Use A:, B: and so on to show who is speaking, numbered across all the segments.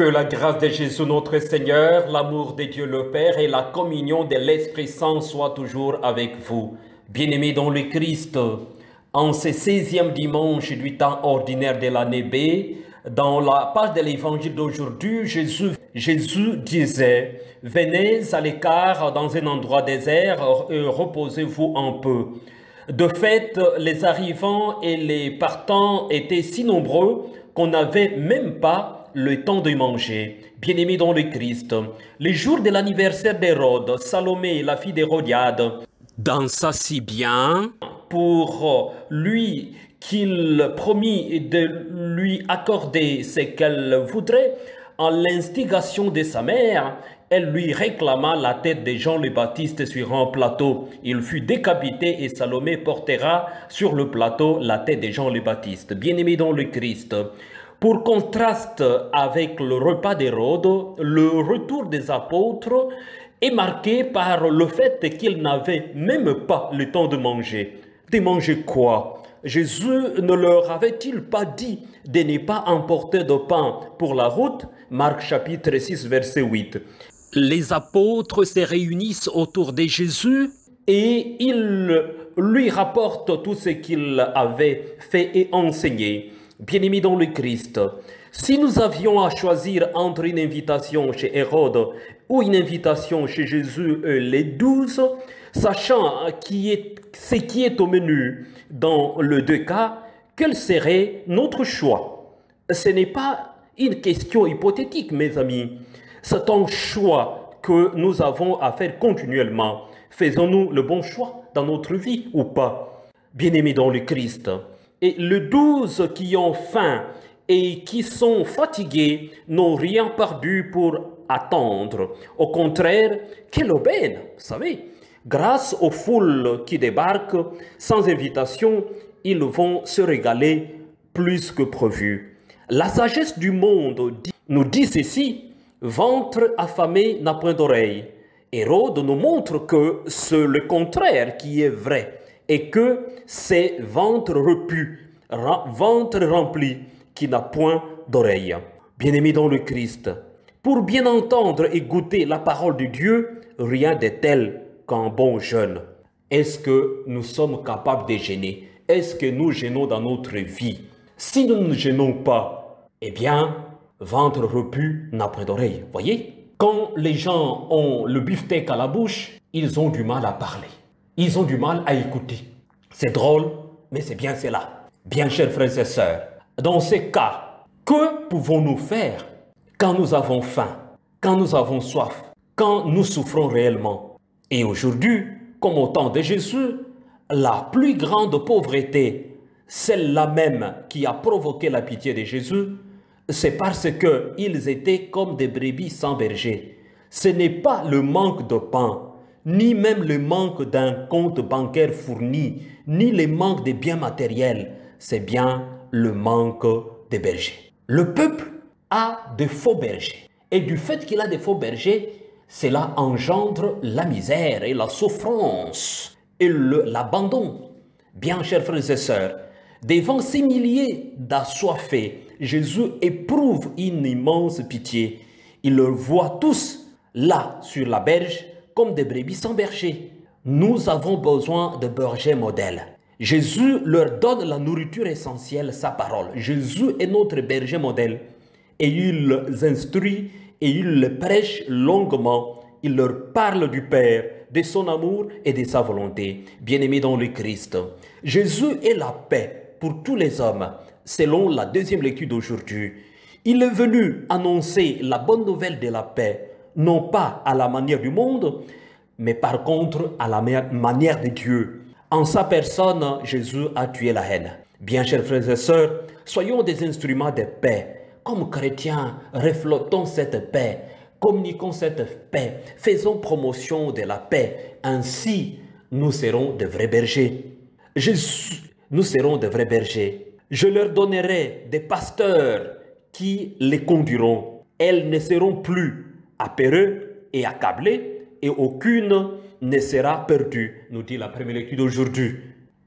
A: Que la grâce de Jésus notre Seigneur, l'amour de Dieu le Père et la communion de l'Esprit Saint soient toujours avec vous. Bien-aimés dans le Christ, en ce 16e dimanche du temps ordinaire de l'année B, dans la page de l'évangile d'aujourd'hui, Jésus disait « Venez à l'écart dans un endroit désert et reposez-vous un peu ». De fait, les arrivants et les partants étaient si nombreux qu'on n'avait même pas le temps de manger. Bien-aimés dans le Christ, les jours de l'anniversaire d'Hérode, Salomé, la fille d'Hérodiade, dansa si bien pour lui qu'il promit de lui accorder ce qu'elle voudrait. En l'instigation de sa mère, elle lui réclama la tête de Jean le Baptiste sur un plateau. Il fut décapité et Salomé portera sur le plateau la tête de Jean le Baptiste. Bien-aimés dans le Christ, pour contraste avec le repas d'Hérode, le retour des apôtres est marqué par le fait qu'ils n'avaient même pas le temps de manger. De manger quoi? Jésus ne leur avait-il pas dit de ne pas emporter de pain pour la route? Marc chapitre 6 verset 8. Les apôtres se réunissent autour de Jésus et ils lui rapportent tout ce qu'il avait fait et enseigné. Bien-aimés dans le Christ, si nous avions à choisir entre une invitation chez Hérode ou une invitation chez Jésus et les 12, sachant ce qui est au menu dans les deux cas, quel serait notre choix? Ce n'est pas une question hypothétique, mes amis. C'est un choix que nous avons à faire continuellement. Faisons-nous le bon choix dans notre vie ou pas? Bien-aimés dans le Christ, et les 12 qui ont faim et qui sont fatigués n'ont rien perdu pour attendre. Au contraire, quelle aubaine, vous savez. Grâce aux foules qui débarquent sans invitation, ils vont se régaler plus que prévu. La sagesse du monde nous dit ceci: ventre affamé n'a point d'oreille. Hérode nous montre que c'est le contraire qui est vrai et que c'est ventre repu, ventre rempli qui n'a point d'oreille. Bien-aimés dans le Christ, pour bien entendre et goûter la parole de Dieu, rien de tel qu'un bon jeûne. Est-ce que nous sommes capables de jeûner? Est-ce que nous jeûnons dans notre vie? Si nous ne jeûnons pas, eh bien, ventre repu n'a point d'oreille. Voyez? Quand les gens ont le beefsteak à la bouche, ils ont du mal à parler. Ils ont du mal à écouter. C'est drôle, mais c'est bien cela. Bien, chers frères et sœurs, dans ces cas, que pouvons-nous faire quand nous avons faim, quand nous avons soif, quand nous souffrons réellement? Et aujourd'hui, comme au temps de Jésus, la plus grande pauvreté, celle-là même qui a provoqué la pitié de Jésus, c'est parce qu'ils étaient comme des brebis sans berger. Ce n'est pas le manque de pain, ni même le manque d'un compte bancaire fourni, ni le manque de biens matériels, c'est bien le manque de bergers. Le peuple a de faux bergers. Et du fait qu'il a de faux bergers, cela engendre la misère et la souffrance et l'abandon. Bien, chers frères et sœurs, devant ces milliers d'assoiffés, Jésus éprouve une immense pitié. Il leur voit tous là sur la berge comme des brebis sans berger. Nous avons besoin de bergers modèles. Jésus leur donne la nourriture essentielle, sa parole. Jésus est notre berger modèle et il les instruit et il les prêche longuement. Il leur parle du Père, de son amour et de sa volonté. Bien-aimés dans le Christ, Jésus est la paix pour tous les hommes, selon la deuxième lecture d'aujourd'hui. Il est venu annoncer la bonne nouvelle de la paix, non pas à la manière du monde, mais par contre à la manière de Dieu. En sa personne, Jésus a tué la haine. Bien, chers frères et sœurs, soyons des instruments de paix. Comme chrétiens, reflétons cette paix, communiquons cette paix, faisons promotion de la paix. Ainsi, nous serons de vrais bergers. Nous serons de vrais bergers. Je leur donnerai des pasteurs qui les conduiront. Elles ne seront plus apeureux et accablées et aucune ne sera perdue, nous dit la première lecture d'aujourd'hui.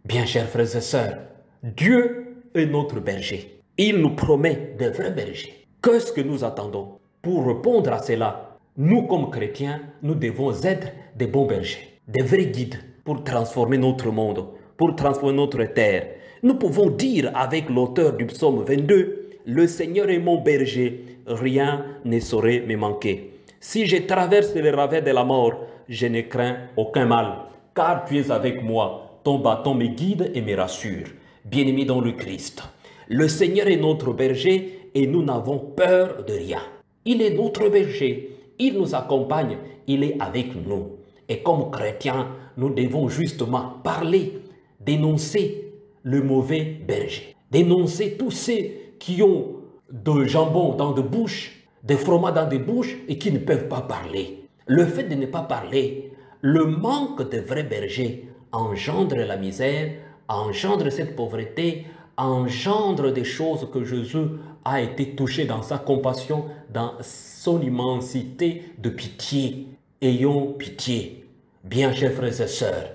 A: Bien, chers frères et sœurs, Dieu est notre berger. Il nous promet de vrais bergers. Qu'est-ce que nous attendons? Pour répondre à cela, nous comme chrétiens, nous devons être des bons bergers, des vrais guides pour transformer notre monde, pour transformer notre terre. Nous pouvons dire avec l'auteur du psaume 22, « Le Seigneur est mon berger, rien ne saurait me manquer. Si je traverse les ravins de la mort, je ne crains aucun mal, car tu es avec moi, ton bâton me guide et me rassure. » Bien-aimés dans le Christ, le Seigneur est notre berger et nous n'avons peur de rien. Il est notre berger, il nous accompagne, il est avec nous. Et comme chrétiens, nous devons justement parler, dénoncer le mauvais berger, dénoncer tous ceux qui ont de jambon dans des bouches, des fromages dans des bouches et qui ne peuvent pas parler. Le fait de ne pas parler, le manque de vrais bergers engendre la misère, engendre cette pauvreté, engendre des choses que Jésus a été touché dans sa compassion, dans son immensité de pitié. Ayons pitié. Bien, chers frères et sœurs,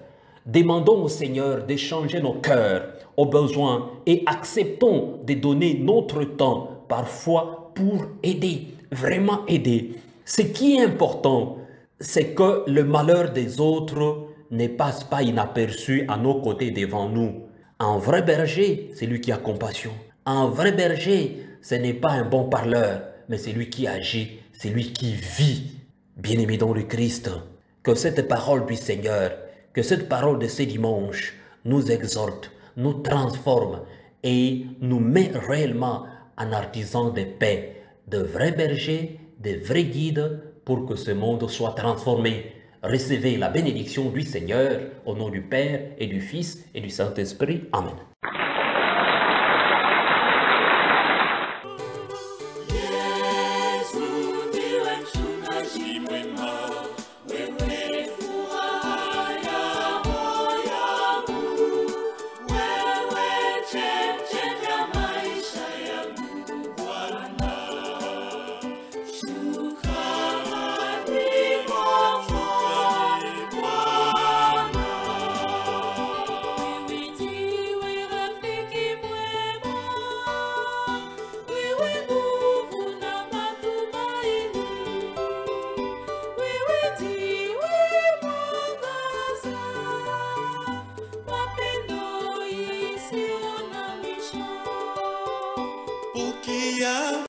A: demandons au Seigneur de changer nos cœurs aux besoins et acceptons de donner notre temps parfois pour aider, vraiment aider. Ce qui est important, c'est que le malheur des autres ne passe pas inaperçu à nos côtés devant nous. Un vrai berger, c'est lui qui a compassion. Un vrai berger, ce n'est pas un bon parleur, mais c'est lui qui agit, c'est lui qui vit. Bien-aimés dans le Christ, que cette parole du Seigneur, que cette parole de ce dimanche nous exhorte, nous transforme et nous met réellement en artisans de paix, de vrais bergers, de vrais guides pour que ce monde soit transformé. Recevez la bénédiction du Seigneur au nom du Père et du Fils et du Saint-Esprit. Amen.